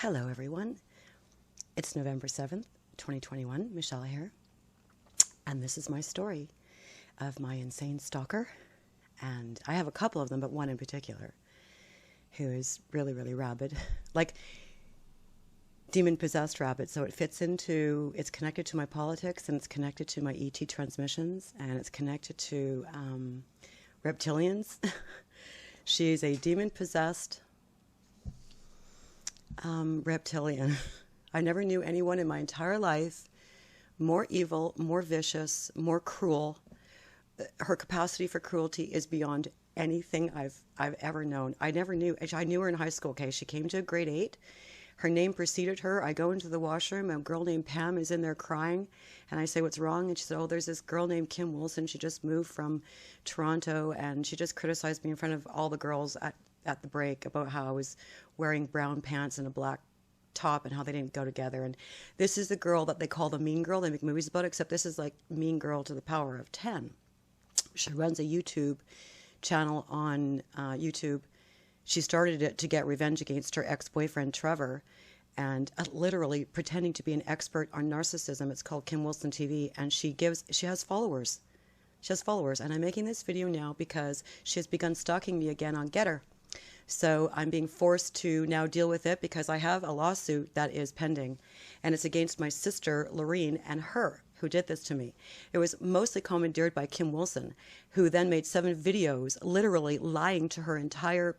Hello, everyone. It's November 7th, 2021. Michelle here. And this is my story of my insane stalker. And I have a couple of them, but one in particular who is really, really rabid. Like demon-possessed rabid. So it's connected to my politics, and it's connected to my ET transmissions, and it's connected to reptilians. She's a demon-possessed reptilian. I never knew anyone in my entire life more evil, more vicious, more cruel. Her capacity for cruelty is beyond anything I've ever known. I knew her in high school. Okay, she came to grade 8. Her name preceded her. I go into the washroom. A girl named Pam is in there crying, and I say, "What's wrong?" And she said, "Oh, there's this girl named Kim Wilson. She just moved from Toronto, and she just criticized me in front of all the girls at the break about how I was wearing brown pants and a black top and how they didn't go together." And this is the girl that they call the mean girl. They make movies about it, except this is like mean girl to the power of 10. She runs a YouTube channel on YouTube. She started it to get revenge against her ex-boyfriend, Trevor, and literally pretending to be an expert on narcissism. It's called Kim Wilson TV, and she has followers. She has followers, and I'm making this video now because she has begun stalking me again on Getter. So I'm being forced to now deal with it because I have a lawsuit that is pending, and it's against my sister, Lorene, and her, who did this to me. It was mostly commandeered by Kim Wilson, who then made 7 videos literally lying to her entire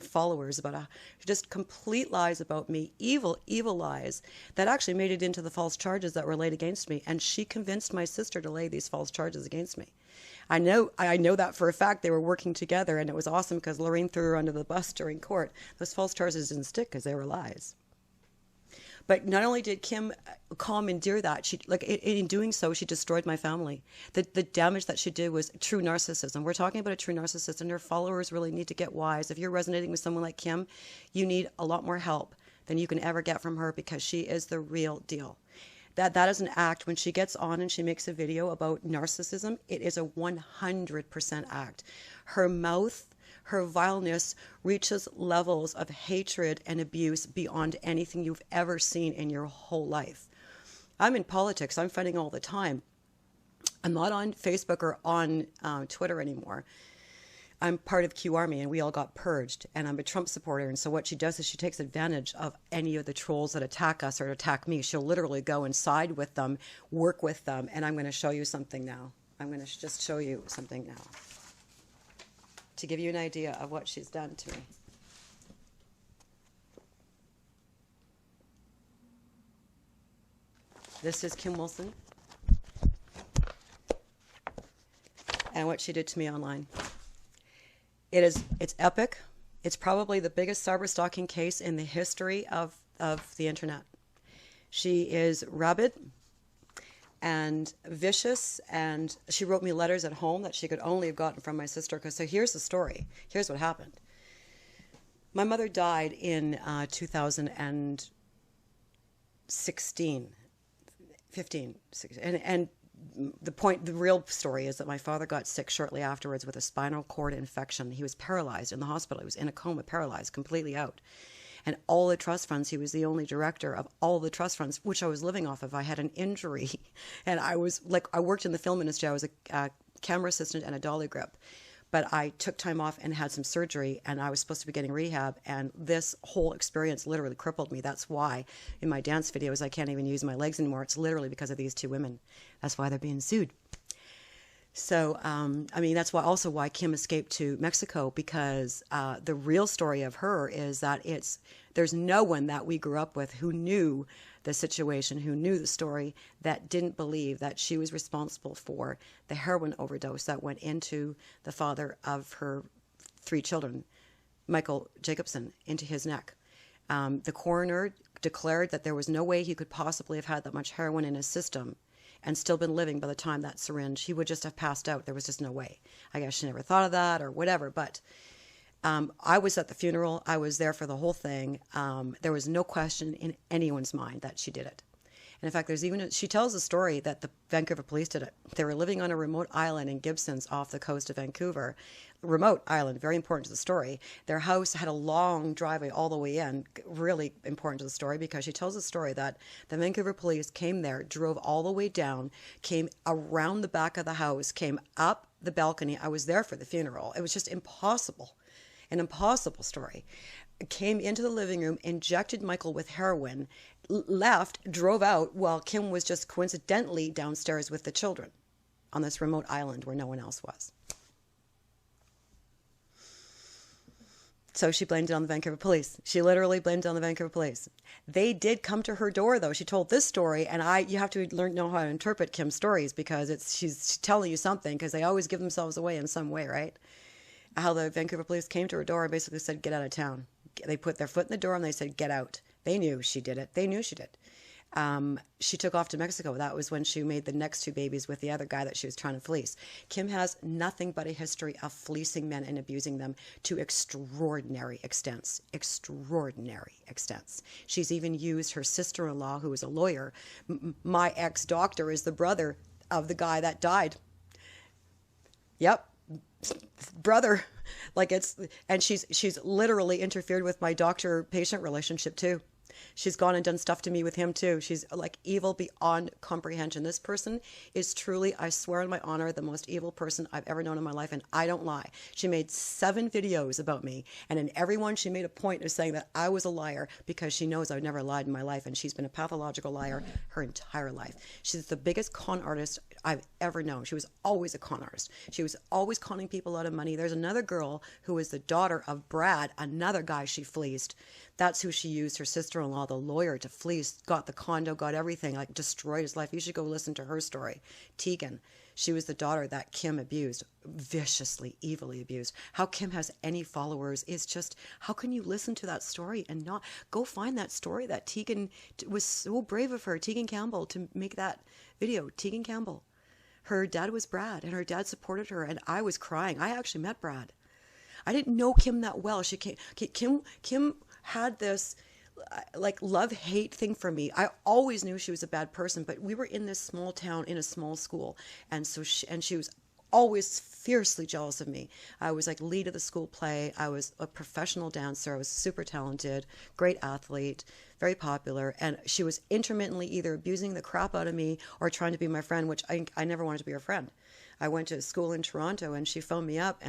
followers about just complete lies about me, evil, evil lies that actually made it into the false charges that were laid against me. And she convinced my sister to lay these false charges against me. I know that for a fact. They were working together, and it was awesome because Lorene threw her under the bus during court. Those false charges didn't stick because they were lies. But not only did Kim commandeer that, in doing so, she destroyed my family. The damage that she did was true narcissism. We're talking about a true narcissist, and her followers really need to get wise. If you're resonating with someone like Kim, you need a lot more help than you can ever get from her, because she is the real deal. That is an act. When she gets on and she makes a video about narcissism, it is a 100% act. Her mouth, her vileness reaches levels of hatred and abuse beyond anything you've ever seen in your whole life. I'm in politics. I'm fighting all the time. I'm not on Facebook or on Twitter anymore. I'm part of Q Army, and we all got purged, and I'm a Trump supporter. And so what she does is she takes advantage of any of the trolls that attack us or attack me. She'll literally go and side with them, work with them. And I'm going to show you something now. I'm going to just show you something now to give you an idea of what she's done to me. This is Kim Wilson and what she did to me online. It's epic. It's probably the biggest cyber stalking case in the history of the internet. She is rabid and vicious, and she wrote me letters at home that she could only have gotten from my sister. So here's the story. Here's what happened. My mother died in 2016, 15, 16, and the real story is that my father got sick shortly afterwards with a spinal cord infection. He was paralyzed in the hospital. He was in a coma, paralyzed, completely out. And all the trust funds, he was the only director of all the trust funds, which I was living off of. I had an injury, and I worked in the film industry. I was a camera assistant and a dolly grip. But I took time off and had some surgery, and I was supposed to be getting rehab, and this whole experience literally crippled me. That's why in my dance videos I can't even use my legs anymore. It's literally because of these 2 women. That's why they're being sued. So, that's why Kim escaped to Mexico, because the real story of her is that there's no one that we grew up with who knew the situation, who knew the story, that didn't believe that she was responsible for the heroin overdose that went into the father of her 3 children, Michael Jacobson, into his neck. The coroner declared that there was no way he could possibly have had that much heroin in his system and still been living by the time that syringe. He would just have passed out. There was just no way. I guess she never thought of that or whatever, but I was at the funeral. I was there for the whole thing. There was no question in anyone's mind that she did it. And in fact, there's even, she tells a story that the Vancouver police did it. They were living on a remote island in Gibsons off the coast of Vancouver. Remote island, very important to the story. Their house had a long driveway all the way in, really important to the story, because she tells a story that the Vancouver police came there, drove all the way down, came around the back of the house, came up the balcony. I was there for the funeral. It was just impossible, an impossible story. Came into the living room, injected Michael with heroin, left, drove out while Kim was just coincidentally downstairs with the children on this remote island where no one else was. So she blamed it on the Vancouver police. She literally blamed it on the Vancouver police. They did come to her door, though. She told this story, and you have to know how to interpret Kim's stories, because she's telling you something, because they always give themselves away in some way, right? How the Vancouver police came to her door and basically said, get out of town. They put their foot in the door and they said, get out. They knew she did it. They knew she did. She took off to Mexico. That was when she made the next 2 babies with the other guy that she was trying to fleece. Kim has nothing but a history of fleecing men and abusing them to extraordinary extents. Extraordinary extents. She's even used her sister-in-law, who is a lawyer. My ex-doctor is the brother of the guy that died. Yep. Brother. And she's literally interfered with my doctor-patient relationship too. She's gone and done stuff to me with him too. She's like evil beyond comprehension. This person is truly, I swear on my honor, the most evil person I've ever known in my life, and I don't lie. She made 7 videos about me, and in every one she made a point of saying that I was a liar, because she knows I've never lied in my life, and she's been a pathological liar her entire life. She's the biggest con artist I've ever known. She was always a con artist. She was always conning people out of money. There's another girl who is the daughter of Brad, another guy she fleeced. That's who she used, her sister-in-law, the lawyer, to fleece, got the condo, got everything, like destroyed his life. You should go listen to her story. Tegan. She was the daughter that Kim abused, viciously, evilly abused. How Kim has any followers is just, how can you listen to that story and not go find that story that Tegan was so brave of her, Tegan Campbell, to make that video. Tegan Campbell. Her dad was Brad, and her dad supported her, and I was crying. I actually met Brad. I didn't know Kim that well. Kim had this like love-hate thing for me. I always knew she was a bad person, but we were in this small town in a small school, and so she was always fiercely jealous of me. I was like lead of the school play. I was a professional dancer. I was super talented, great athlete, very popular, and she was intermittently either abusing the crap out of me or trying to be my friend, which I never wanted to be her friend. I went to school in Toronto, and she phoned me up,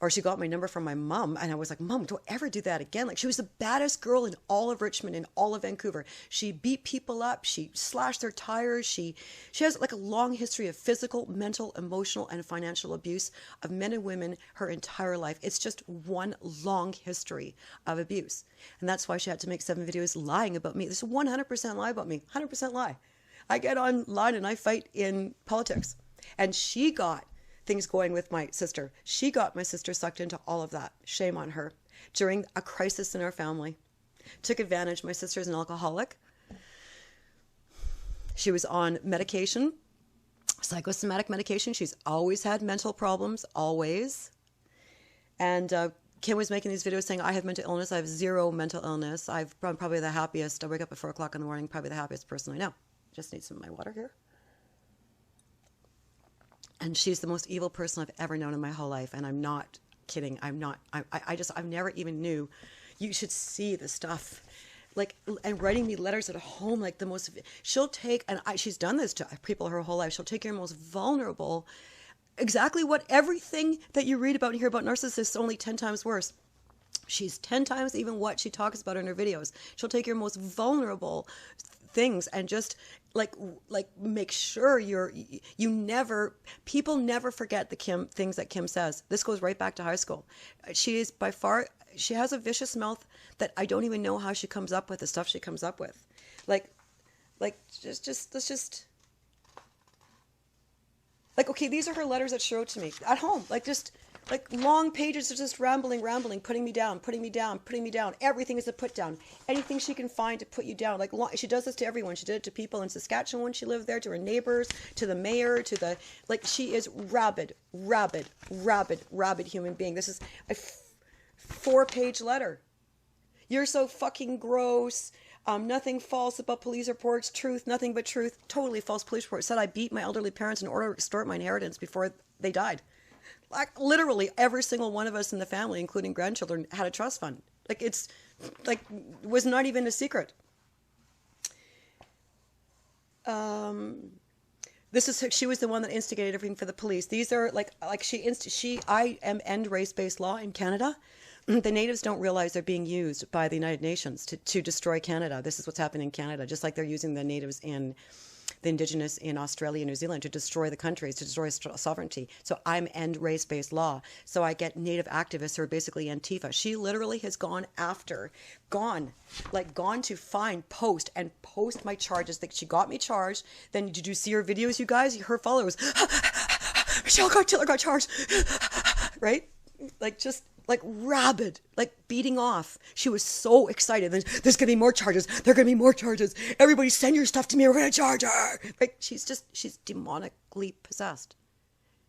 or she got my number from my mom, and I was like, Mom, don't ever do that again. Like, she was the baddest girl in all of Richmond, in all of Vancouver. She beat people up. She slashed their tires. She has like a long history of physical, mental, emotional, and financial abuse of men and women her entire life. It's just one long history of abuse. And that's why she had to make 7 videos lying about me. This is 100% lie about me. 100% lie. I get online and I fight in politics. And she got things going with my sister. She got my sister sucked into all of that. Shame on her. During a crisis in our family. Took advantage. My sister's an alcoholic. She was on medication, psychosomatic medication. She's always had mental problems, always. And Kim was making these videos saying, I have mental illness. I have 0 mental illness. I'm probably the happiest. I wake up at 4 o'clock in the morning, probably the happiest person I know. Just need some of my water here. And she's the most evil person I've ever known in my whole life. And I'm not kidding. I've never even knew. You should see the stuff. Like, and writing me letters at home, like the most, she'll take, and she's done this to people her whole life. She'll take your most vulnerable, exactly what everything that you read about and hear about narcissists, only 10 times worse. She's 10 times even what she talks about in her videos. She'll take your most vulnerable things and just like make sure people never forget the things that Kim says. This goes right back to high school. She is by far, she has a vicious mouth that I don't even know how she comes up with the stuff she comes up with. Okay, these are her letters that she wrote to me at home. Like long pages of just rambling, putting me down. Everything is a put down. Anything she can find to put you down. She does this to everyone. She did it to people in Saskatchewan when she lived there, to her neighbors, to the mayor, she is rabid human being. This is a 4-page letter. You're so fucking gross. Nothing false about police reports. Truth, nothing but truth. Totally false police report. Said I beat my elderly parents in order to extort my inheritance before they died. Like literally every single one of us in the family, including grandchildren, had a trust fund. Like it's like was not even a secret. She was the one that instigated everything for the police. These are I am end race-based law in Canada. The natives don't realize they're being used by the United Nations to destroy Canada. This is what's happening in Canada, just like they're using the natives in the indigenous in Australia and New Zealand to destroy the countries, to destroy sovereignty. So I'm end race-based law. So I get native activists who are basically Antifa. She literally has gone to find, post my charges. That she got me charged. Then did you see her videos, you guys? Her followers, Michelle Taylor got charged, right? Like rabid, like beating off. She was so excited. There's going to be more charges. There are going to be more charges. Everybody send your stuff to me. We're going to charge her. Like she's demonically possessed.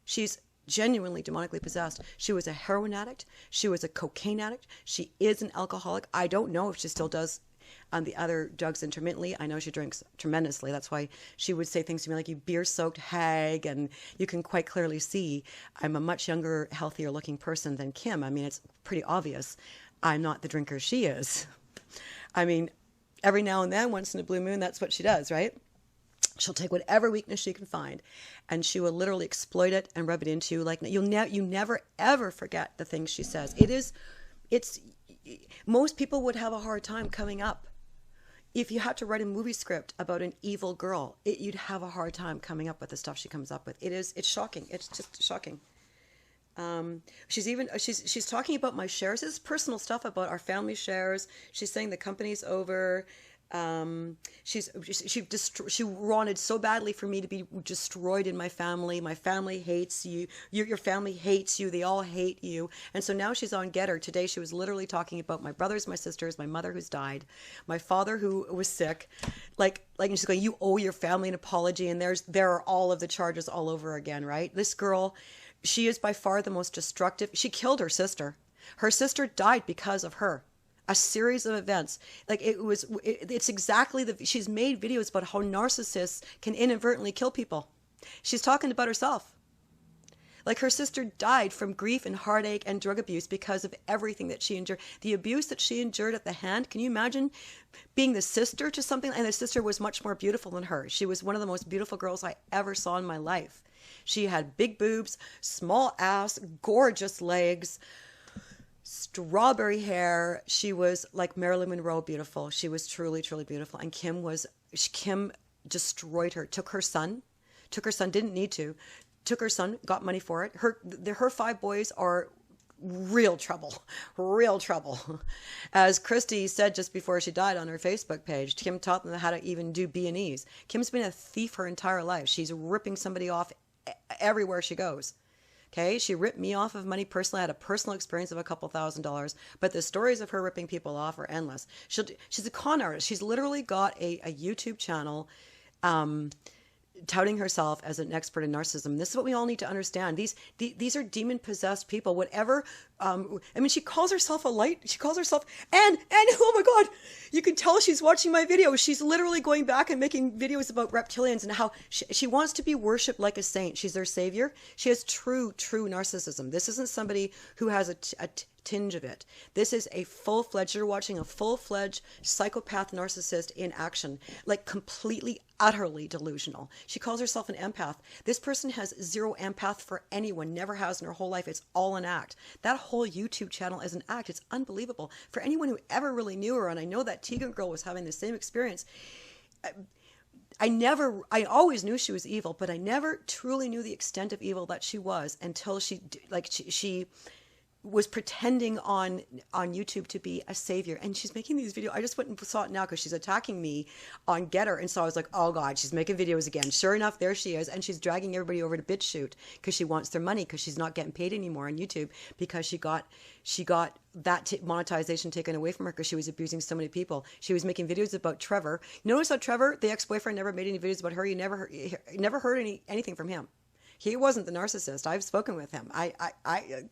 She's genuinely demonically possessed. She was a heroin addict. She was a cocaine addict. She is an alcoholic. I don't know if she still does the other drugs intermittently. I know she drinks tremendously. That's why she would say things to me like, you beer-soaked hag. And you can quite clearly see I'm a much younger, healthier looking person than Kim. I mean, it's pretty obvious I'm not the drinker she is. I mean, every now and then, once in a blue moon, that's what she does, right? She'll take whatever weakness she can find, and she will literally exploit it and rub it into you. Like you never ever forget the things she says. Most people would have a hard time coming up. If you had to write a movie script about an evil girl, you'd have a hard time coming up with the stuff she comes up with. It's shocking. It's just shocking. She's talking about my shares. This is personal stuff about our family shares. She's saying the company's over. She wanted so badly for me to be destroyed in my family. My family hates you. Your family hates you. They all hate you. And so now she's on Getter. Today she was literally talking about my brothers, my sisters, my mother who's died, my father who was sick. Like and she's going, you owe your family an apology. And there are all of the charges all over again, right? This girl, she is by far the most destructive. She killed her sister. Her sister died because of her. A series of events. Like it's exactly she's made videos about how narcissists can inadvertently kill people. She's talking about herself. Like her sister died from grief and heartache and drug abuse because of everything that she endured. The abuse that she endured at the hand. Can you imagine being the sister to something? And the sister was much more beautiful than her. She was one of the most beautiful girls I ever saw in my life. She had big boobs, small ass, gorgeous legs, strawberry hair. She was like Marilyn Monroe beautiful. She was truly, truly beautiful. And Kim destroyed her, took her son, didn't need to, took her son, got money for it. Her 5 boys are real trouble. As Christy said just before she died on her Facebook page, Kim taught them how to even do B&Es. Kim's been a thief her entire life. She's ripping somebody off everywhere she goes. Okay, she ripped me off of money personally. I had a personal experience of a couple $1,000s, but the stories of her ripping people off are endless. She's a con artist. She's literally got a YouTube channel touting herself as an expert in narcissism. This is what we all need to understand. These are demon-possessed people. Whatever. She calls herself a light. She calls herself, and oh my God, you can tell she's watching my videos. She's literally going back and making videos about reptilians and how she wants to be worshipped like a saint. She's their savior. She has true narcissism. This isn't somebody who has a tinge of it. This is a full-fledged, you're watching a full-fledged psychopath narcissist in action, like completely, utterly delusional. She calls herself an empath. This person has zero empath for anyone, never has in her whole life. It's all an act. That whole YouTube channel is an act. It's unbelievable. For anyone who ever really knew her, and I know that Tegan girl was having the same experience, I always knew she was evil, but I never truly knew the extent of evil that she was until she was pretending on YouTube to be a savior. And she's making these videos. I just went and saw it now because she's attacking me on Getter. And so I was like, oh God, she's making videos again. Sure enough, there she is. And she's dragging everybody over to BitChute because she wants their money, because she's not getting paid anymore on YouTube because she got that monetization taken away from her because she was abusing so many people. She was making videos about Trevor. Notice how Trevor, the ex-boyfriend, never made any videos about her. You never heard anything from him. He wasn't the narcissist. I've spoken with him. I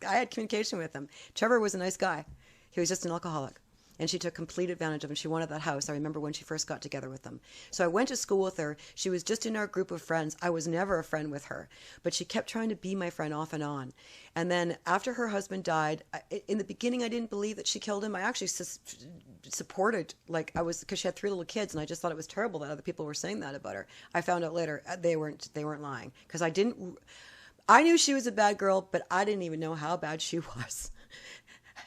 had communication with him. Trevor was a nice guy. He was just an alcoholic. and she took complete advantage of him. She wanted that house. I remember when she first got together with them. So I went to school with her. She was just in our group of friends. I was never a friend with her, but she kept trying to be my friend off and on. And then after her husband died, in the beginning, I didn't believe that she killed him. I actually supported, like I was, because she had 3 little kids, and I just thought it was terrible that other people were saying that about her. I found out later they weren't lying, because I knew she was a bad girl, but I didn't even know how bad she was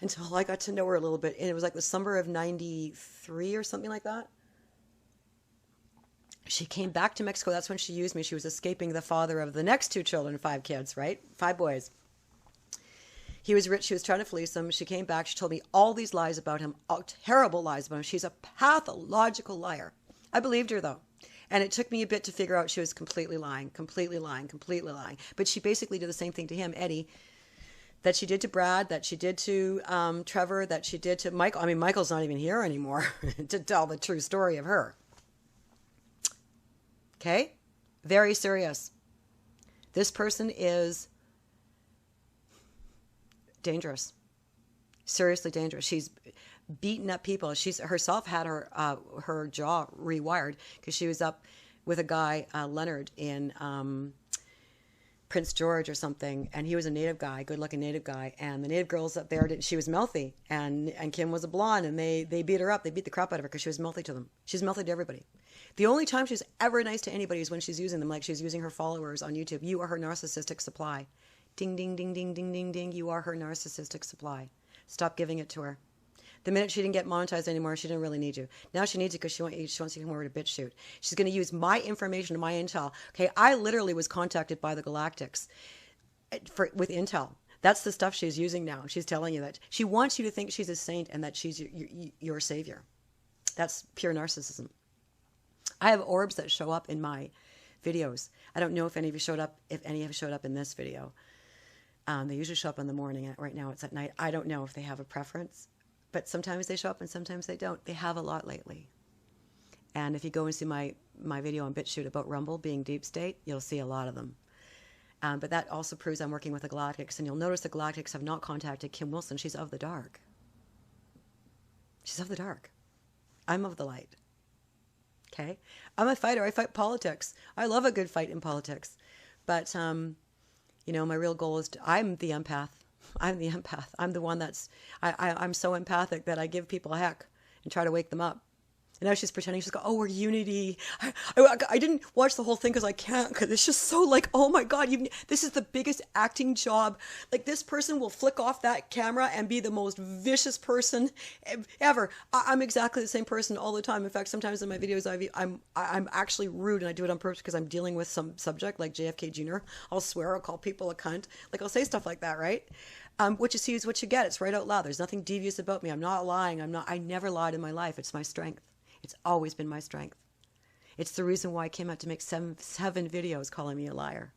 until I got to know her a little bit. And it was like the summer of 93 or something like that. She came back to Mexico. That's when she used me. She was escaping the father of the next 2 children, 5 kids, right? 5 boys. He was rich. She was trying to fleece him. She came back. She told me all these lies about him, all terrible lies about him. She's a pathological liar. I believed her, though. And it took me a bit to figure out she was completely lying. But she basically did the same thing to him, Eddie, that she did to Brad, that she did to Trevor, that she did to Michael. I mean, Michael's not even here anymore to tell the true story of her. Okay? Very serious. This person is dangerous. Seriously dangerous. She's beaten up people. She's herself had her jaw rewired because she was up with a guy, Leonard, in Prince George or something, and he was a native guy, good-looking native guy, and the native girls up there, she was mouthy, and Kim was a blonde, and they beat her up. They beat the crap out of her because she was mouthy to them. She's mouthy to everybody. The only time she's ever nice to anybody is when she's using them, like she's using her followers on YouTube. You are her narcissistic supply. Ding, ding, ding, ding, ding, ding, ding. You are her narcissistic supply. Stop giving it to her. The minute she didn't get monetized anymore, she didn't really need you. Now she needs you because she wants you to come over to BitChute. She's going to use my information and my intel. Okay, I literally was contacted by the Galactics with intel. That's the stuff she's using now. She's telling you that. She wants you to think she's a saint and that she's your savior. That's pure narcissism. I have orbs that show up in my videos. I don't know if any of you showed up, if any have showed up in this video. They usually show up in the morning. Right now it's at night. I don't know if they have a preference. But sometimes they show up and sometimes they don't. They have a lot lately. And if you go and see my video on BitChute about Rumble being deep state, you'll see a lot of them. But that also proves I'm working with the Galactics. And you'll notice the Galactics have not contacted Kim Wilson. She's of the dark. She's of the dark. I'm of the light. Okay? I'm a fighter. I fight politics. I love a good fight in politics. But, you know, my real goal is I'm the empath. I'm the empath. I'm the one that's, I'm so empathic that I give people a heck and try to wake them up. And now she's pretending, she's going, oh, we're unity. I didn't watch the whole thing because I can't, because it's just so like, oh my God, this is the biggest acting job. Like this person will flick off that camera and be the most vicious person ever. I'm exactly the same person all the time. In fact, sometimes in my videos, I'm actually rude, and I do it on purpose because I'm dealing with some subject like JFK Jr. I'll swear, I'll call people a cunt. Like I'll say stuff like that, right? What you see is what you get. It's right out loud. There's nothing devious about me. I'm not lying. I never lied in my life. It's my strength. It's always been my strength. It's the reason why I came out to make seven videos calling me a liar.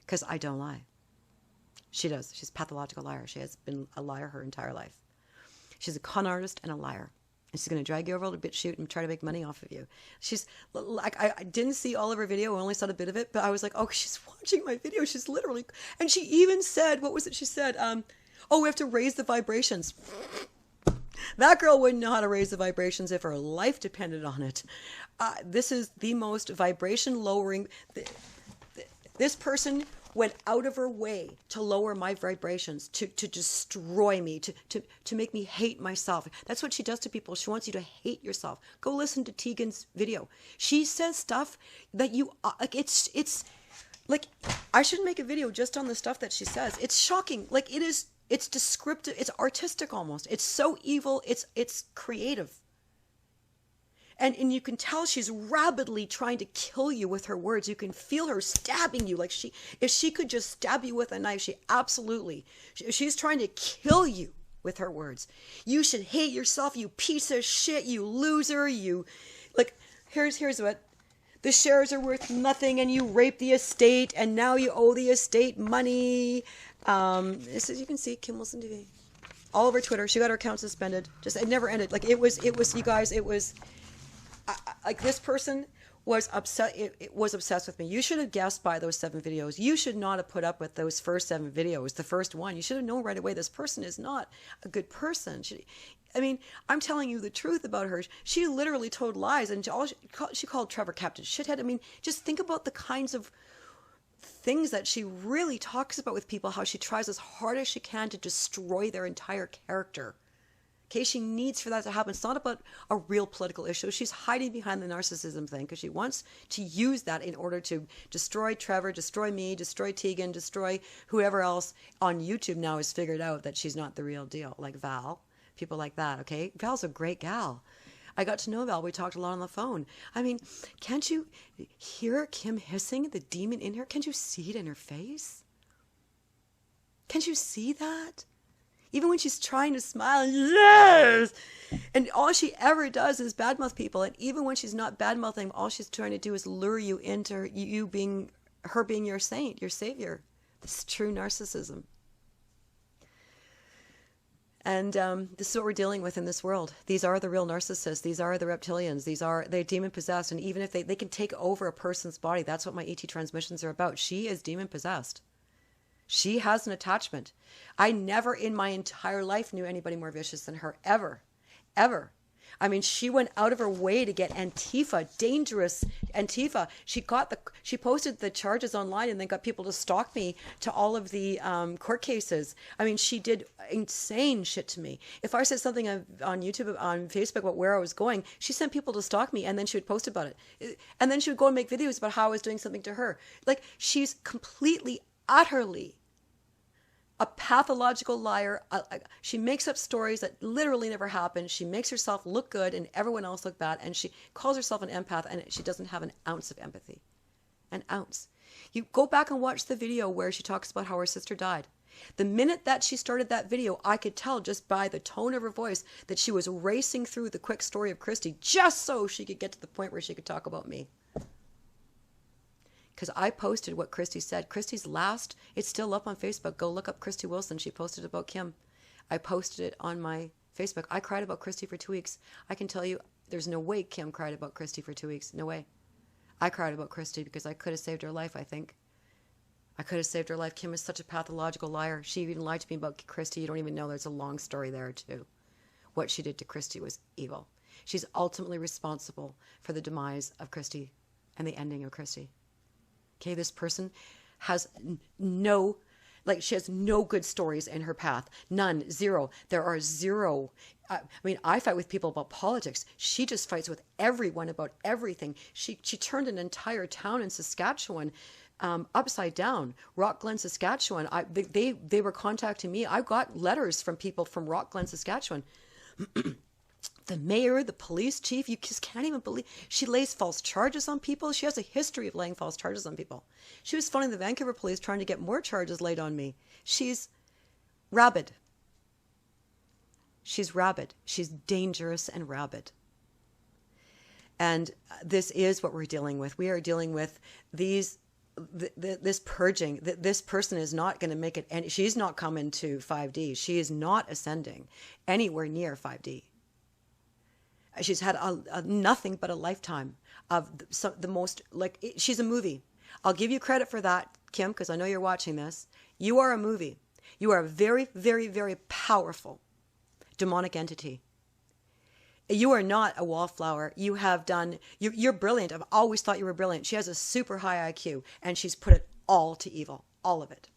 Because I don't lie. She does. She's a pathological liar. She has been a liar her entire life. She's a con artist and a liar. And she's going to drag you over to BitChute and try to make money off of you. She's like, I didn't see all of her video. I only saw a bit of it. But I was like, oh, she's watching my video. She's literally... And she even said, what was it she said? Oh, we have to raise the vibrations. That girl wouldn't know how to raise the vibrations if her life depended on it. This is the most vibration lowering. This person went out of her way to lower my vibrations, to destroy me, to make me hate myself. That's what she does to people. She wants you to hate yourself. Go listen to Tegan's video. She says stuff that you, like, it's like, I should make a video just on the stuff that she says. It's shocking. Like, it is. It's descriptive. It's artistic almost. It's so evil. It's creative. And you can tell she's rabidly trying to kill you with her words. You can feel her stabbing you. Like if she could just stab you with a knife, she's trying to kill you with her words. You should hate yourself, you piece of shit, you loser, you, like, here's what. The shares are worth nothing and you raped the estate and now you owe the estate money. This is, you can see Kim Wilson TV. All over Twitter. She got her account suspended. It never ended. Like it was, you guys, it was, like this person was upset. It was obsessed with me. You should have guessed by those 7 videos. You should not have put up with those first 7 videos. The first one, you should have known right away this person is not a good person. I mean, I'm telling you the truth about her. She literally told lies, and she called Trevor Captain Shithead. I mean, just think about the kinds of things that she really talks about with people, how she tries as hard as she can to destroy their entire character. Okay, she needs for that to happen. It's not about a real political issue. She's hiding behind the narcissism thing because she wants to use that in order to destroy Trevor, destroy me, destroy Tegan, destroy whoever else on YouTube now has figured out that she's not the real deal, like Val, people like that, okay? Val's a great gal. I got to know Val. We talked a lot on the phone. I mean, can't you hear Kim hissing, the demon in her? Can't you see it in her face? Can't you see that? Even when she's trying to smile, yes! And all she ever does is badmouth people. And even when she's not badmouthing, all she's trying to do is lure you into you being, her being your saint, your savior. This is true narcissism. And this is what we're dealing with in this world. These are the real narcissists. These are the reptilians. They're demon possessed. And even if they can take over a person's body, that's what my ET transmissions are about. She is demon possessed. She has an attachment. I never in my entire life knew anybody more vicious than her, ever, ever. I mean, she went out of her way to get Antifa, dangerous Antifa. She posted the charges online and then got people to stalk me to all of the court cases. I mean, she did insane shit to me. If I said something on YouTube, on Facebook about where I was going, she sent people to stalk me and then she would post about it. And then she would go and make videos about how I was doing something to her. Like, she's completely, utterly a pathological liar. She makes up stories that literally never happened. She makes herself look good and everyone else look bad. And she calls herself an empath and she doesn't have an ounce of empathy. An ounce. You go back and watch the video where she talks about how her sister died. The minute that she started that video, I could tell just by the tone of her voice that she was racing through the quick story of Christy just so she could get to the point where she could talk about me. Because I posted what Christy said. Christy's last, it's still up on Facebook. Go look up Christy Wilson. She posted about Kim. I posted it on my Facebook. I cried about Christy for 2 weeks. I can tell you, there's no way Kim cried about Christy for 2 weeks. No way. I cried about Christy because I could have saved her life, I think. I could have saved her life. Kim is such a pathological liar. She even lied to me about Christy. You don't even know. There's a long story there, too. What she did to Christy was evil. She's ultimately responsible for the demise of Christy and the ending of Christy. Okay, this person has she has no good stories in her path. None, zero. There are zero. I mean, I fight with people about politics. She just fights with everyone about everything. She turned an entire town in Saskatchewan upside down. Rock Glen, Saskatchewan. They were contacting me. I got letters from people from Rock Glen, Saskatchewan. The mayor, the police chief, you just can't even believe. She lays false charges on people. She has a history of laying false charges on people. She was phoning the Vancouver police trying to get more charges laid on me. She's rabid. She's rabid. She's dangerous and rabid. And this is what we're dealing with. We are dealing with this purging. This person is not going to make it. And she's not coming to 5D. She is not ascending anywhere near 5D. She's had nothing but a lifetime of the most, she's a movie. I'll give you credit for that, Kim, because I know you're watching this. You are a movie. You are a very, very, very powerful demonic entity. You are not a wallflower. You have done, you're brilliant. I've always thought you were brilliant. She has a super high IQ and she's put it all to evil, all of it.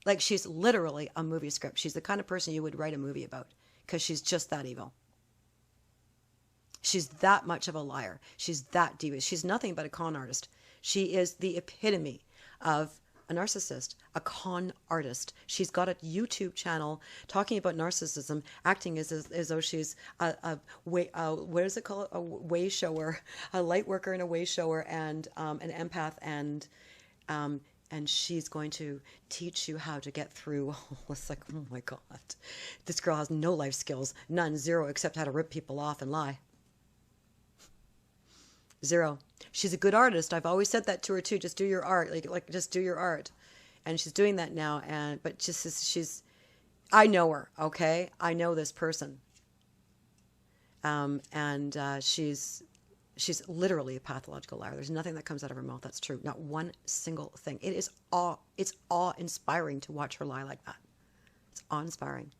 Like, she's literally a movie script. She's the kind of person you would write a movie about because she's just that evil. She's that much of a liar. She's that devious. She's nothing but a con artist. She is the epitome of a narcissist, a con artist. She's got a YouTube channel talking about narcissism, acting as though she's what is it called? A way shower, a light worker and a way shower, and an empath, and she's going to teach you how to get through. It's like, oh my God, this girl has no life skills, none, zero, except how to rip people off and lie. Zero. She's a good artist. I've always said that to her too. Just do your art. Like just do your art. And she's doing that now. But she's, I know her. Okay. I know this person. She's She's literally a pathological liar. There's nothing that comes out of her mouth that's true. Not one single thing. It's awe-inspiring to watch her lie like that. It's awe-inspiring.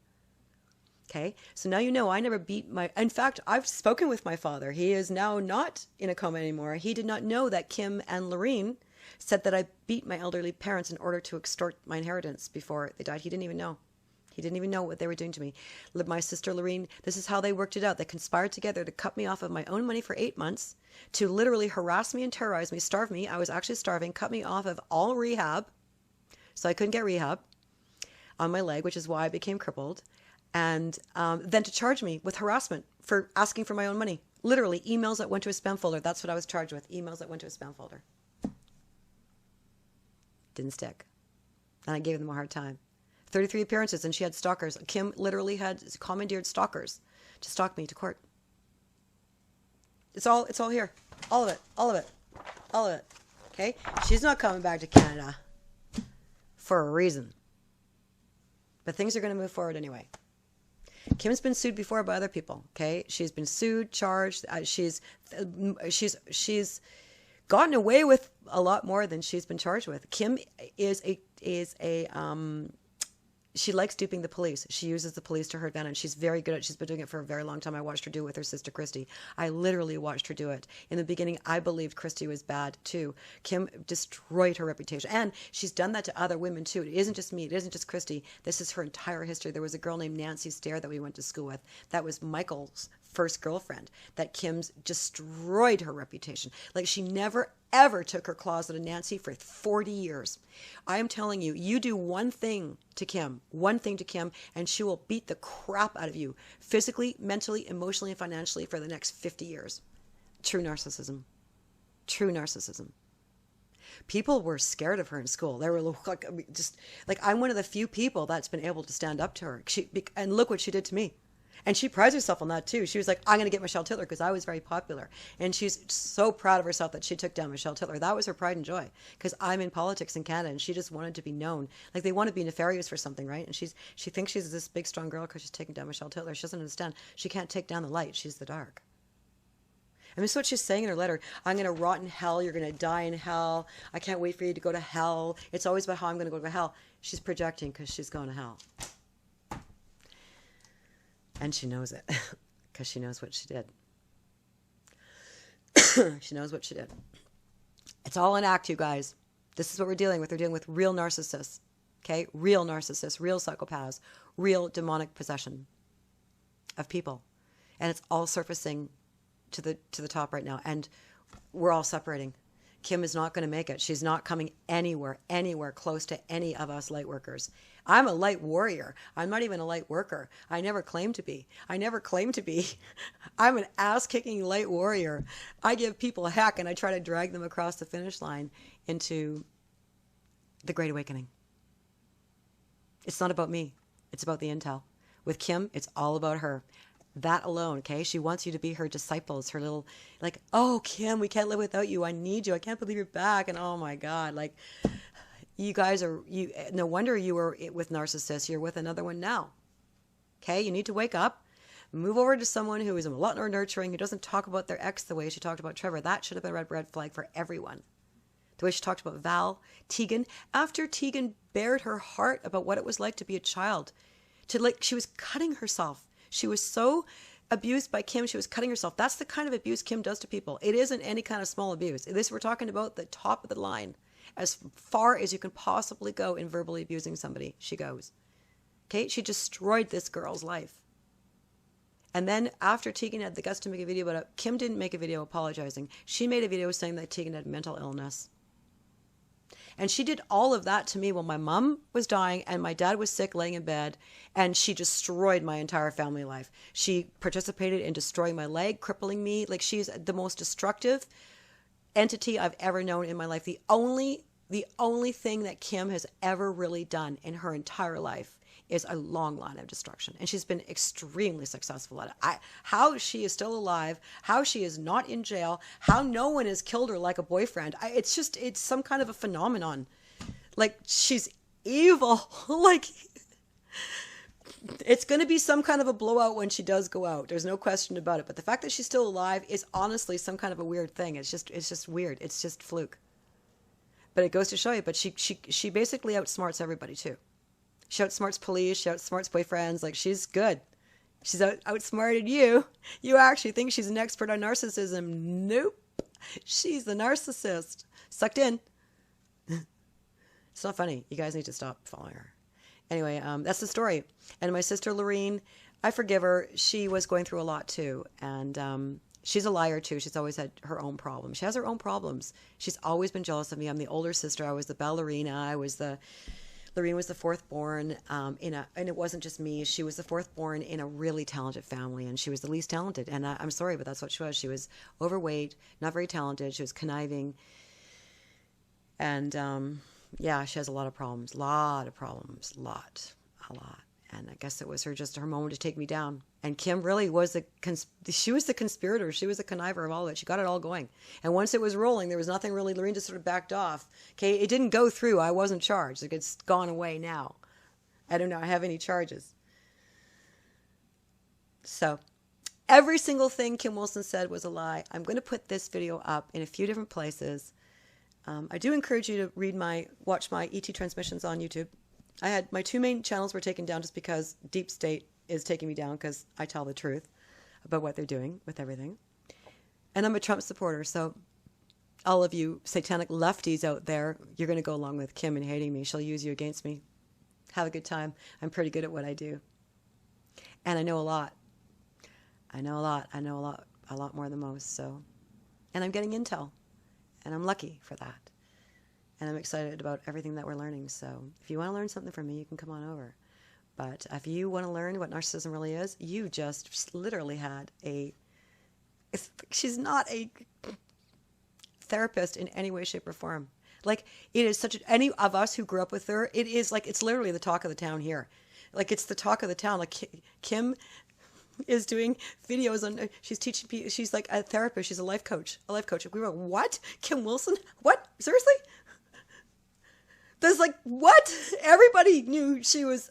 Okay? So now you know I never beat my... In fact, I've spoken with my father. He is now not in a coma anymore. He did not know that Kim and Lorene said that I beat my elderly parents in order to extort my inheritance before they died. He didn't even know. He didn't even know what they were doing to me. My sister Lorene, this is how they worked it out. They conspired together to cut me off of my own money for 8 months, to literally harass me and terrorize me, starve me. I was actually starving, cut me off of all rehab, so I couldn't get rehab on my leg, which is why I became crippled, and then to charge me with harassment for asking for my own money. Literally, emails that went to a spam folder. That's what I was charged with, emails that went to a spam folder. Didn't stick. And I gave them a hard time. 33 appearances, and she had stalkers. Kim literally had commandeered stalkers to stalk me to court. It's all here. All of it. All of it. All of it. Okay? She's not coming back to Canada for a reason. But things are going to move forward anyway. Kim's been sued before by other people. Okay? She's been sued, charged. She's gotten away with a lot more than she's been charged with. Kim she likes duping the police. She uses the police to her advantage. She's very good at it. She's been doing it for a very long time. I watched her do it with her sister Christy. I literally watched her do it. In the beginning, I believed Christy was bad too. Kim destroyed her reputation. And she's done that to other women too. It isn't just me. It isn't just Christy. This is her entire history. There was a girl named Nancy Stair that we went to school with. That was Michael's first girlfriend. That Kim's destroyed her reputation. Like, she never ever took her claws out of Nancy for 40 years. I am telling you, you do one thing to Kim, and she will beat the crap out of you physically, mentally, emotionally, and financially for the next 50 years. True narcissism. True narcissism. People were scared of her in school. They were like, I'm one of the few people that's been able to stand up to her. And look what she did to me. And she prides herself on that too. She was like, I'm going to get Michelle Titler because I was very popular. And she's so proud of herself that she took down Michelle Titler. That was her pride and joy, because I'm in politics in Canada and she just wanted to be known. Like, they want to be nefarious for something, right? And she thinks she's this big, strong girl because she's taking down Michelle Titler. She doesn't understand. She can't take down the light. She's the dark. And this is what she's saying in her letter. I'm going to rot in hell. You're going to die in hell. I can't wait for you to go to hell. It's always about how I'm going to go to hell. She's projecting because she's going to hell. And she knows it because she knows what she did. She knows what she did. It's all an act, you guys. This is what we're dealing with. We're dealing with real narcissists, okay? Real narcissists, real psychopaths, real demonic possession of people. And it's all surfacing to the top right now. And we're all separating. Kim is not going to make it. She's not coming anywhere close to any of us light workers. I'm a light warrior. I'm not even a light worker. I never claimed to be. I'm an ass-kicking light warrior. I give people a heck and I try to drag them across the finish line into the Great Awakening. It's not about me. It's about the intel. With Kim, it's all about her. That alone, okay? She wants you to be her disciples, her little, like, oh, Kim, we can't live without you. I need you. I can't believe you're back. And oh my God, like, you guys no wonder you were with narcissists. You're with another one now. Okay? You need to wake up, move over to someone who is a lot more nurturing, who doesn't talk about their ex the way she talked about Trevor. That should have been a red flag for everyone. The way she talked about Val, Tegan, after Tegan bared her heart about what it was like to be a child, she was cutting herself. She was so abused by Kim, she was cutting herself. That's the kind of abuse Kim does to people. It isn't any kind of small abuse. We're talking about the top of the line. As far as you can possibly go in verbally abusing somebody, she goes. Okay? She destroyed this girl's life. And then after Tegan had the guts to make a video about it, Kim didn't make a video apologizing. She made a video saying that Tegan had mental illness. And she did all of that to me when my mom was dying and my dad was sick, laying in bed, and she destroyed my entire family life. She participated in destroying my leg, crippling me. Like, she's the most destructive entity I've ever known in my life. The only thing that Kim has ever really done in her entire life is a long line of destruction. And she's been extremely successful at it. How she is still alive, how she is not in jail, how no one has killed her like a boyfriend. It's some kind of a phenomenon. Like, she's evil. Like, It's going to be some kind of a blowout when she does go out. There's no question about it. But the fact that she's still alive is honestly some kind of a weird thing. It's just weird. It's just fluke. But it goes to show you. But she basically outsmarts everybody too. She outsmarts police. She outsmarts boyfriends. Like, she's good. She's outsmarted you. You actually think she's an expert on narcissism. Nope. She's the narcissist. Sucked in. It's not funny. You guys need to stop following her. Anyway, that's the story. And my sister Lorene, I forgive her. She was going through a lot too. And she's a liar too. She's always had her own problems. She has her own problems. She's always been jealous of me. I'm the older sister. I was the ballerina. Lorene was the fourth born and it wasn't just me. She was the fourth born in a really talented family, and she was the least talented. And I'm sorry, but that's what she was. She was overweight, not very talented. She was conniving. And yeah, she has a lot of problems, a lot. And I guess it was her moment to take me down. And Kim really was she was the conspirator. She was the conniver of all of it. She got it all going. And once it was rolling, there was nothing really. Lorene just sort of backed off. Okay, it didn't go through. I wasn't charged. Like, it's gone away now. I don't have any charges. So every single thing Kim Wilson said was a lie. I'm going to put this video up in a few different places. I do encourage you to watch my ET transmissions on YouTube. I had my two main channels were taken down just because Deep State is taking me down because I tell the truth about what they're doing with everything. And I'm a Trump supporter, so all of you satanic lefties out there, you're going to go along with Kim and hating me. She'll use you against me. Have a good time. I'm pretty good at what I do. And I know a lot. I know a lot more than most, so. And I'm getting intel. And I'm lucky for that. And I'm excited about everything that we're learning. So if you want to learn something from me, you can come on over. But if you want to learn what narcissism really is, you just literally had she's not a therapist in any way, shape, or form. Like, it is any of us who grew up with her, it is like, it's literally the talk of the town here. Like, it's the talk of the town. Like, Kim is doing videos on, she's teaching people, she's like a therapist, she's a life coach. We were like, what? Kim Wilson? What? Seriously? There's like, what? Everybody knew she was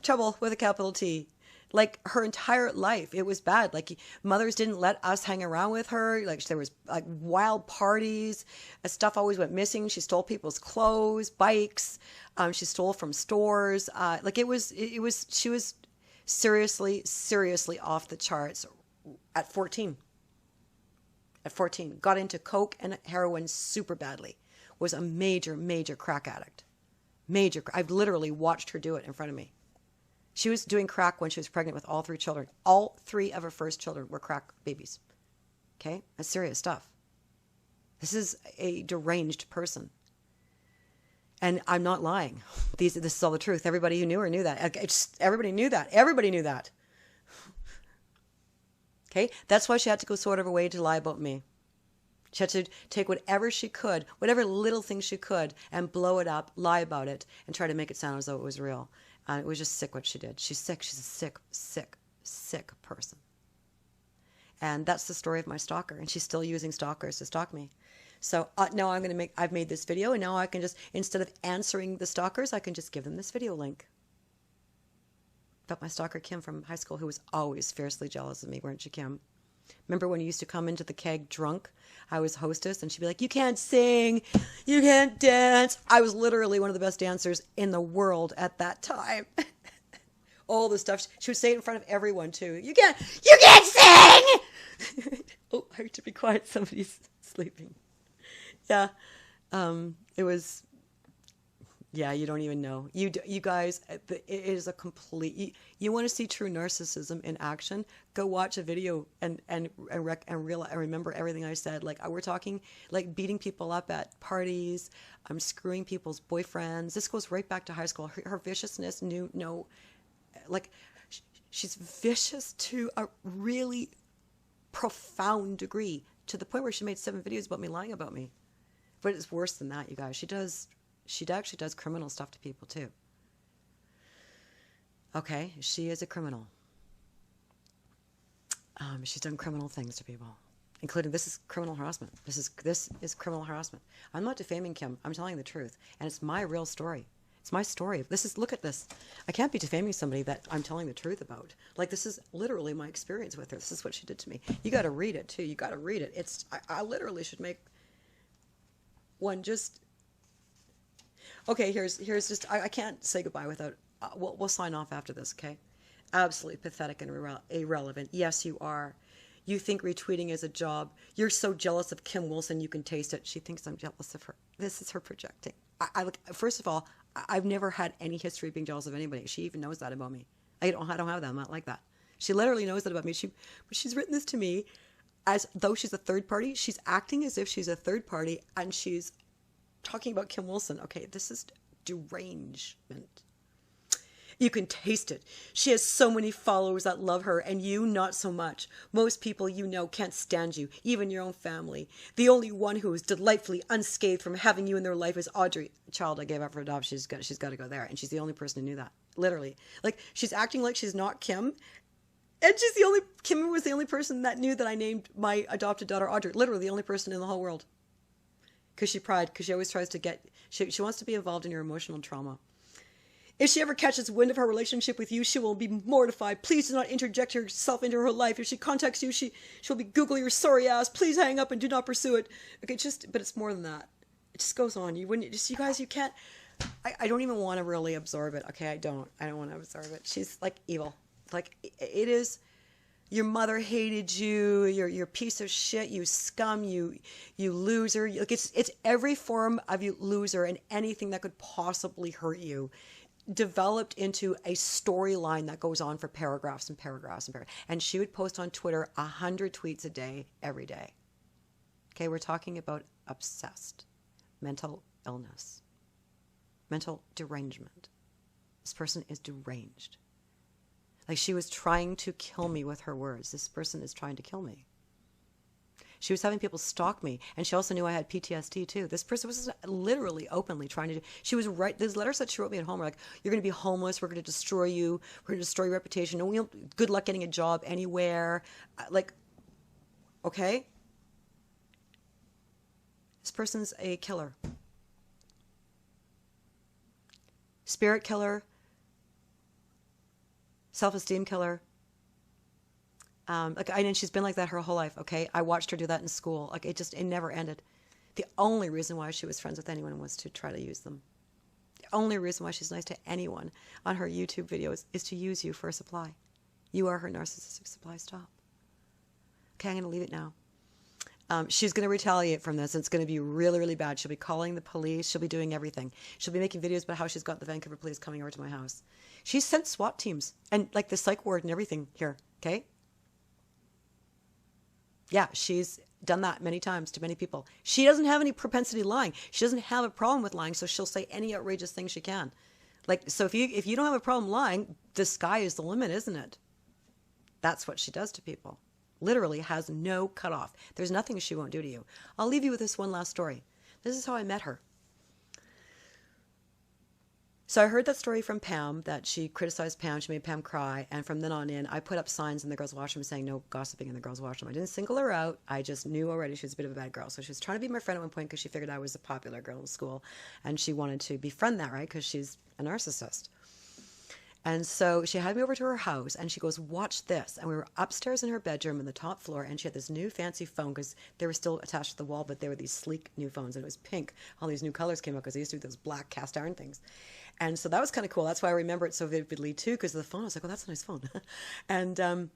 trouble with a capital T. Like, her entire life, it was bad. Like, mothers didn't let us hang around with her. Like, there was like wild parties. Stuff always went missing. She stole people's clothes, bikes. She stole from stores. Like, she was seriously off the charts at 14. At 14. Got into coke and heroin super badly. Was a major crack addict. I've literally watched her do it in front of me. She was doing crack when she was pregnant with all 3 children. All 3 of her first children were crack babies. Okay? That's serious stuff. This is a deranged person. And I'm not lying. This is all the truth. Everybody who knew her knew that. Everybody knew that. Everybody knew that. Okay? That's why she had to go sort of a way to lie about me. She had to take whatever she could, whatever little thing she could, and blow it up, lie about it, and try to make it sound as though it was real. It was just sick what she did. She's sick. She's a sick person. And that's the story of my stalker. And she's still using stalkers to stalk me. So now I've made this video, and now I can just, instead of answering the stalkers, I can just give them this video link. But my stalker, Kim from high school, who was always fiercely jealous of me, weren't you, Kim? Remember when you used to come into the keg drunk? I was hostess, and she'd be like, you can't sing, you can't dance. I was literally one of the best dancers in the world at that time. All the stuff. She would say it in front of everyone, too. You can't sing! Oh, I have to be quiet. Somebody's sleeping. Yeah. It was... Yeah, you don't even know. You guys, it is a complete... You want to see true narcissism in action? Go watch a video and remember everything I said. Like, we're talking, like, beating people up at parties. I'm screwing people's boyfriends. This goes right back to high school. Her viciousness knew no... Like, she's vicious to a really profound degree, to the point where she made 7 videos about me lying about me. But it's worse than that, you guys. She actually does criminal stuff to people, too. Okay, she is a criminal. She's done criminal things to people, including, this is criminal harassment. This is criminal harassment. I'm not defaming Kim. I'm telling the truth. And it's my real story. It's my story. Look at this. I can't be defaming somebody that I'm telling the truth about. Like, this is literally my experience with her. This is what she did to me. You got to read it too. You got to read it. I literally should make one just, okay, here's just, I can't say goodbye without, we'll sign off after this, okay? Absolutely pathetic and irrelevant. Yes, you are. You think retweeting is a job. You're so jealous of Kim Wilson, you can taste it. She thinks I'm jealous of her. This is her projecting. First of all, I've never had any history of being jealous of anybody. She even knows that about me. I don't have that. I'm not like that. She literally knows that about me. But she's written this to me as though she's a third party. She's acting as if she's a third party, and she's talking about Kim Wilson. Okay, this is derangement. You can taste it. She has so many followers that love her, and you not so much. Most people you know can't stand you, even your own family. The only one who is delightfully unscathed from having you in their life is Audrey. Child I gave up for adoption. She's got to go there, and she's the only person who knew that. Literally. Like, she's acting like she's not Kim, and Kim was the only person that knew that I named my adopted daughter Audrey. Literally the only person in the whole world. Because she always tries to she wants to be involved in your emotional trauma. If she ever catches wind of her relationship with you, she will be mortified. Please do not interject yourself into her life. If she contacts you, she'll be Google your sorry ass. Please hang up and do not pursue it. Okay, but it's more than that. It just goes on. You guys, you can't. I don't even want to really absorb it. Okay, I don't want to absorb it. She's like evil. Like, it is. Your mother hated you. You're a piece of shit. You scum. You loser. Like, it's every form of you loser and anything that could possibly hurt you, developed into a storyline that goes on for paragraphs and paragraphs and paragraphs. And she would post on Twitter 100 tweets a day, every day. Okay, we're talking about obsessed, mental illness, mental derangement. This person is deranged. Like, she was trying to kill me with her words. This person is trying to kill me. She was having people stalk me, and she also knew I had PTSD too. This person was literally openly trying to do. She was right. These letters that she wrote me at home were like, "You're going to be homeless. We're going to destroy you. We're going to destroy your reputation. And good luck getting a job anywhere." Like, okay, this person's a killer, spirit killer, self-esteem killer. And she's been like that her whole life. Okay, I watched her do that in school. Like, it never ended. The only reason why she was friends with anyone was to try to use them. The only reason why she's nice to anyone on her YouTube videos is to use you for a supply. You are her narcissistic supply. Stop. Okay, I'm going to leave it now. She's going to retaliate from this, and it's going to be really, really bad. She'll be calling the police. She'll be doing everything. She'll be making videos about how she's got the Vancouver police coming over to my house. She's sent SWAT teams and like the psych ward and everything here. Okay. Yeah, she's done that many times to many people. She doesn't have any propensity lying. She doesn't have a problem with lying, so she'll say any outrageous thing she can. Like, so if you don't have a problem lying, the sky is the limit, isn't it? That's what she does to people. Literally has no cutoff. There's nothing she won't do to you. I'll leave you with this one last story. This is how I met her. So I heard that story from Pam, that she criticized Pam, she made Pam cry, and from then on in, I put up signs in the girls' washroom saying no gossiping in the girls' washroom. I didn't single her out. I just knew already she was a bit of a bad girl. So she was trying to be my friend at one point because she figured I was a popular girl in school, and she wanted to befriend that, right? Because she's a narcissist. And so she had me over to her house, and she goes, "Watch this." And we were upstairs in her bedroom on the top floor, and she had this new fancy phone because they were still attached to the wall, but they were these sleek new phones, and it was pink. All these new colors came out because they used to do those black cast iron things. And so that was kind of cool. That's why I remember it so vividly too, because of the phone. I was like, "Oh, that's a nice phone." And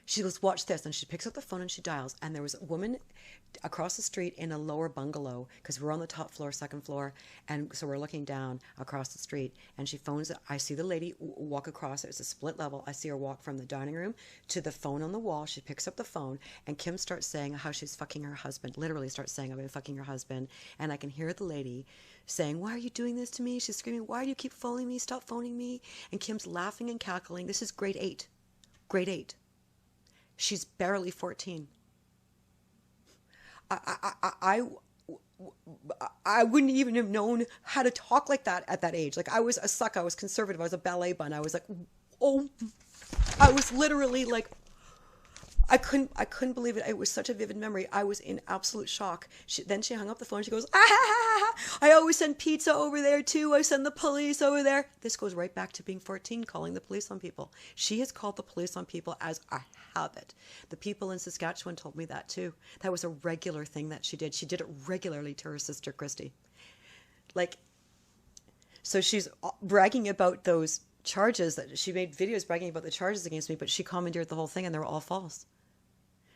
she goes, "Watch this." And she picks up the phone and she dials. And there was a woman across the street in a lower bungalow, because we're on the top floor, second floor. And so we're looking down across the street. And she phones. I see the lady walk across. It's a split level. I see her walk from the dining room to the phone on the wall. She picks up the phone. And Kim starts saying how she's fucking her husband. Literally starts saying, "I've been fucking your husband." And I can hear the lady saying, "Why are you doing this to me?" She's screaming, "Why do you keep phoning me? Stop phoning me." And Kim's laughing and cackling. This is grade 8. Grade 8. She's barely 14. I wouldn't even have known how to talk like that at that age. Like, I was a suck. I was conservative. I was a ballet bun. I was like, oh, I was literally like, I couldn't believe it. It was such a vivid memory. I was in absolute shock. Then she hung up the phone. She goes, ah, I always send pizza over there too. I send the police over there. This goes right back to being 14, calling the police on people. She has called the police on people as a habit. The people in Saskatchewan told me that too. That was a regular thing that she did. She did it regularly to her sister, Christy. Like, so she's bragging about those charges that she made videos bragging about the charges against me, but she commandeered the whole thing and they were all false.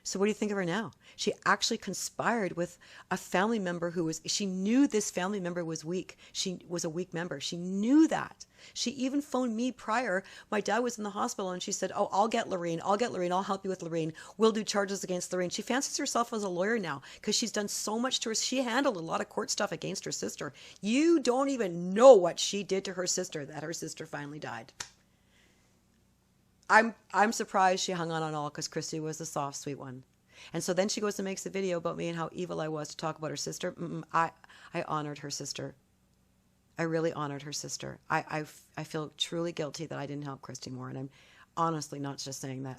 So what do you think of her now? She actually conspired with a family member she knew this family member was weak. She was a weak member. She knew that. She even phoned me prior. My dad was in the hospital and she said, oh, I'll get Lorraine. I'll help you with Lorraine. We'll do charges against Lorraine. She fancies herself as a lawyer now because she's done so much to her. She handled a lot of court stuff against her sister. You don't even know what she did to her sister, that her sister finally died. I'm surprised she hung on all because Christy was the soft, sweet one. And so then she goes and makes a video about me and how evil I was to talk about her sister. I honored her sister. I really honored her sister. I feel truly guilty that I didn't help Christy more. And I'm honestly not just saying that.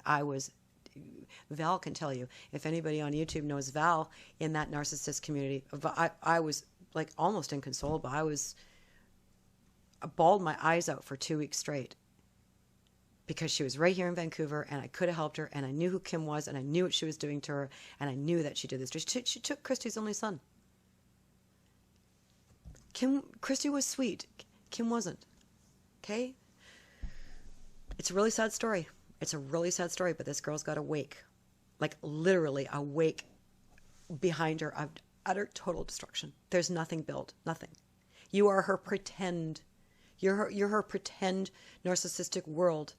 Val can tell you. If anybody on YouTube knows Val in that narcissist community, I was like almost inconsolable. I bawled my eyes out for 2 weeks straight. Because she was right here in Vancouver and I could have helped her and I knew who Kim was and I knew what she was doing to her and I knew that she did this. She took Christy's only son. Christy was sweet. Kim wasn't. Okay? It's a really sad story. It's a really sad story, but this girl's got a wake. Like literally a wake behind her of utter total destruction. There's nothing built. Nothing. You are her pretend. You're her pretend narcissistic world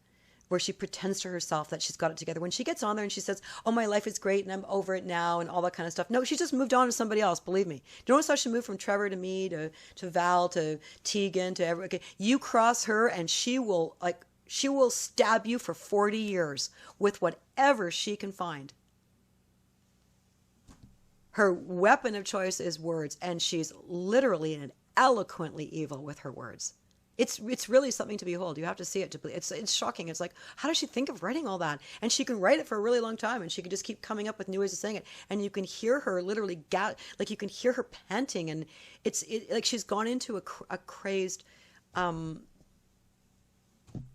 where she pretends to herself that she's got it together. When she gets on there and she says, oh, my life is great and I'm over it now and all that kind of stuff. No, she just moved on to somebody else, believe me. You notice how she moved from Trevor to me to Val to Tegan to everyone. Okay. You cross her and she will stab you for 40 years with whatever she can find. Her weapon of choice is words, and she's literally and eloquently evil with her words. It's really something to behold. You have to see it to believe. It's shocking. It's like, how does she think of writing all that? And she can write it for a really long time, and she can just keep coming up with new ways of saying it. And you can hear her literally like you can hear her panting, and it's like she's gone into a crazed.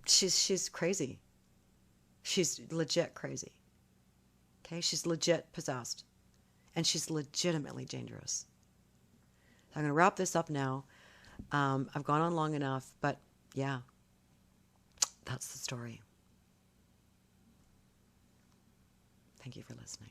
She's crazy. She's legit crazy. Okay, she's legit possessed, and she's legitimately dangerous. So I'm going to wrap this up now. I've gone on long enough, but yeah, that's the story. Thank you for listening.